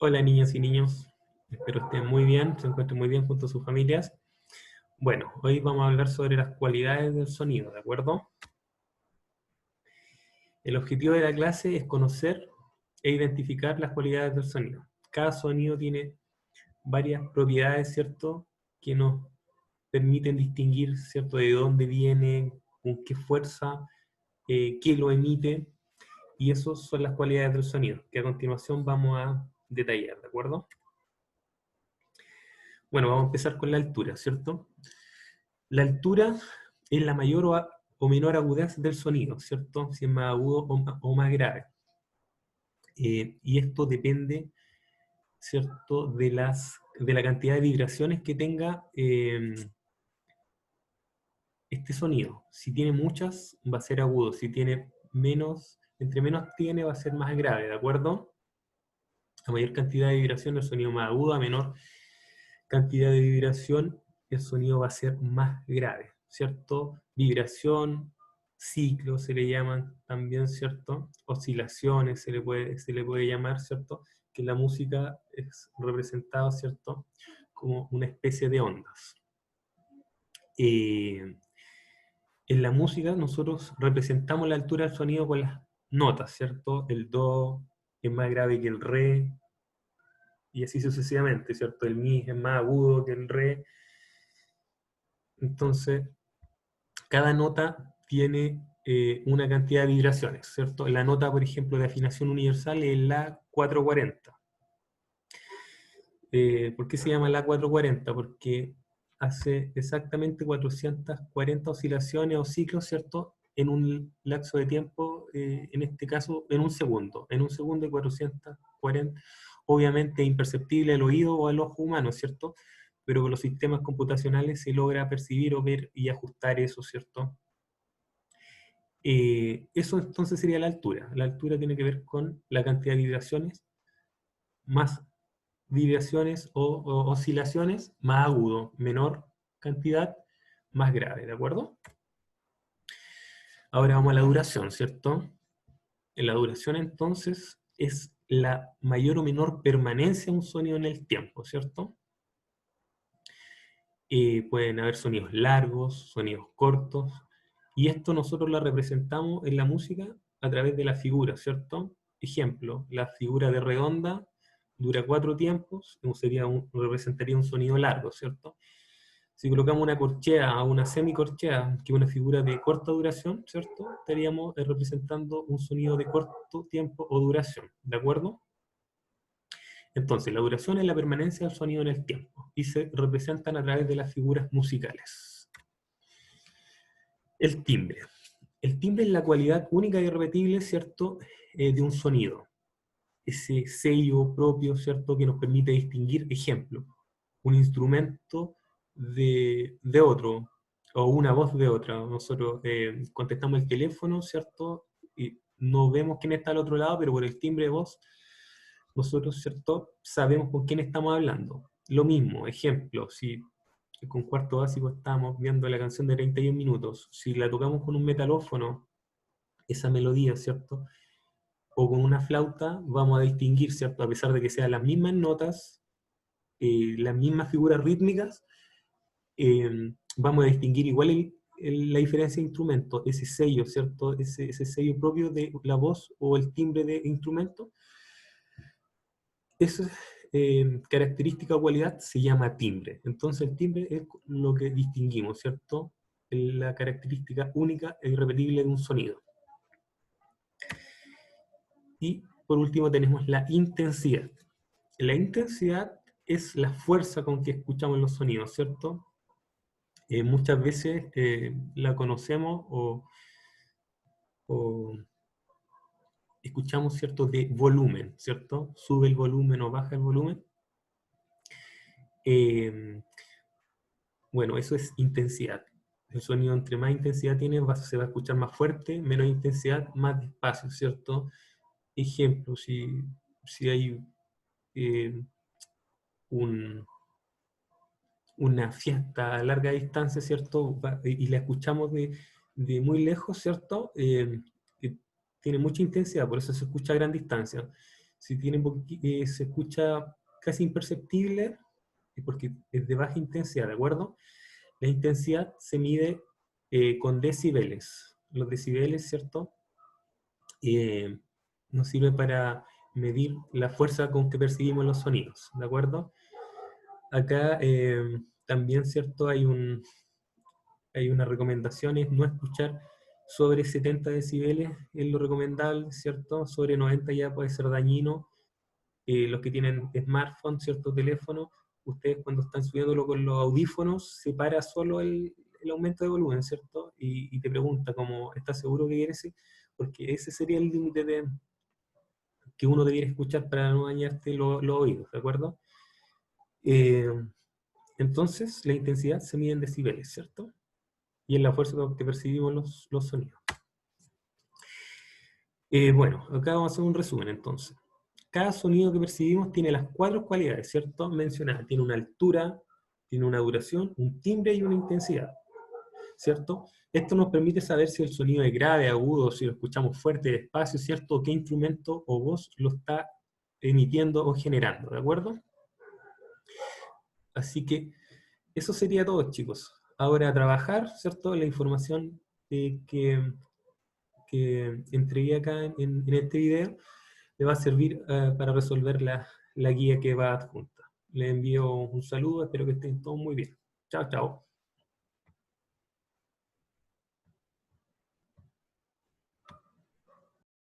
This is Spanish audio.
Hola niñas y niños, espero estén muy bien, se encuentren muy bien junto a sus familias. Bueno, hoy vamos a hablar sobre las cualidades del sonido, ¿de acuerdo? El objetivo de la clase es conocer e identificar las cualidades del sonido. Cada sonido tiene varias propiedades, ¿cierto?, que nos permiten distinguir, ¿cierto?, de dónde viene, con qué fuerza, qué lo emite, y esas son las cualidades del sonido, que a continuación vamos a detallar, ¿de acuerdo? Bueno, vamos a empezar con la altura, ¿cierto? La altura es la mayor o menor agudez del sonido, ¿cierto? Si es más agudo o más grave. Y esto depende, ¿cierto?, de la cantidad de vibraciones que tenga este sonido. Si tiene muchas, va a ser agudo. Si tiene menos, entre menos tiene, va a ser más grave, ¿de acuerdo? A mayor cantidad de vibración, el sonido más agudo. A menor cantidad de vibración, el sonido va a ser más grave, ¿cierto? Vibración, ciclos se le llaman también, ¿cierto? Oscilaciones se le puede llamar, ¿cierto? Que la música es representada, ¿cierto?, como una especie de ondas. En la música nosotros representamos la altura del sonido con las notas, ¿cierto? El do es más grave que el re, y así sucesivamente, ¿cierto? El mi es más agudo que el re. Entonces, cada nota tiene una cantidad de vibraciones, ¿cierto? La nota, por ejemplo, de afinación universal es la 440. ¿Por qué se llama la 440? Porque hace exactamente 440 oscilaciones o ciclos, ¿cierto?, en un lapso de tiempo, en este caso, en un segundo. En un segundo de 440, obviamente es imperceptible al oído o al ojo humano, ¿cierto? Pero con los sistemas computacionales se logra percibir o ver y ajustar eso, ¿cierto? Eso entonces sería la altura. La altura tiene que ver con la cantidad de vibraciones, más vibraciones o oscilaciones, más agudo, menor cantidad, más grave, ¿de acuerdo? Ahora vamos a la duración, ¿cierto? En la duración entonces es la mayor o menor permanencia de un sonido en el tiempo, ¿cierto? Pueden haber sonidos largos, sonidos cortos, y esto nosotros lo representamos en la música a través de la figura, ¿cierto? Ejemplo, la figura de redonda dura 4 tiempos, representaría un sonido largo, ¿cierto? Si colocamos una corchea o una semicorchea, que es una figura de corta duración, ¿cierto? Estaríamos representando un sonido de corto tiempo o duración, ¿de acuerdo? Entonces, la duración es la permanencia del sonido en el tiempo y se representan a través de las figuras musicales. El timbre. El timbre es la cualidad única y irrepetible, ¿cierto?, de un sonido. Ese sello propio, ¿cierto?, que nos permite distinguir, ejemplo, un instrumento de otro, o una voz de otra. Nosotros contestamos el teléfono, ¿cierto?, y no vemos quién está al otro lado, pero por el timbre de voz nosotros, ¿cierto?, sabemos con quién estamos hablando. Lo mismo, ejemplo, si con cuarto básico estamos viendo la canción de 31 minutos, si la tocamos con un metalófono, esa melodía, ¿cierto?, o con una flauta, vamos a distinguir, ¿cierto?, a pesar de que sean las mismas notas, las mismas figuras rítmicas, vamos a distinguir igual la diferencia de instrumento, ese sello, ¿cierto?, ese sello propio de la voz o el timbre de instrumento. Esa característica o cualidad se llama timbre. Entonces el timbre es lo que distinguimos, ¿cierto? La característica única e irrepetible de un sonido. Y por último tenemos la intensidad. La intensidad es la fuerza con que escuchamos los sonidos, ¿cierto? Muchas veces la conocemos o escuchamos, ¿cierto?, de volumen, ¿cierto? Sube el volumen o baja el volumen. Bueno, eso es intensidad. El sonido, entre más intensidad tiene, se va a escuchar más fuerte, menos intensidad, más despacio, ¿cierto? Ejemplo, si hay eh, un, una fiesta a larga distancia, ¿cierto? Y la escuchamos de muy lejos, ¿cierto? Que tiene mucha intensidad, por eso se escucha a gran distancia. Si tiene se escucha casi imperceptible, es porque es de baja intensidad, ¿de acuerdo? La intensidad se mide con decibeles. Los decibeles, ¿cierto? Eh, nos sirve para medir la fuerza con que percibimos los sonidos, ¿de acuerdo? Acá también, ¿cierto? Hay unas recomendaciones, no escuchar sobre 70 decibeles es lo recomendable, ¿cierto? Sobre 90 ya puede ser dañino. Los que tienen smartphone, cierto teléfono, ustedes cuando están subiéndolo con los audífonos, separa solo el aumento de volumen, ¿cierto? Y te pregunta como, ¿estás seguro que quieres? Porque ese sería el límite que uno debiera escuchar para no dañarte los oídos, ¿de acuerdo? Eh, entonces, la intensidad se mide en decibeles, ¿cierto? Y en la fuerza que percibimos los sonidos. Bueno, acá vamos a hacer un resumen entonces. Cada sonido que percibimos tiene las 4 cualidades, ¿cierto? Mencionadas. Tiene una altura, tiene una duración, un timbre y una intensidad, ¿cierto? Esto nos permite saber si el sonido es grave, agudo, si lo escuchamos fuerte, despacio, ¿cierto? ¿Qué instrumento o voz lo está emitiendo o generando, ¿de acuerdo? Así que eso sería todo, chicos. Ahora a trabajar, ¿cierto? La información que entregué acá en este video le va a servir para resolver la guía que va adjunta. Les envío un saludo, espero que estén todos muy bien. Chao, chao.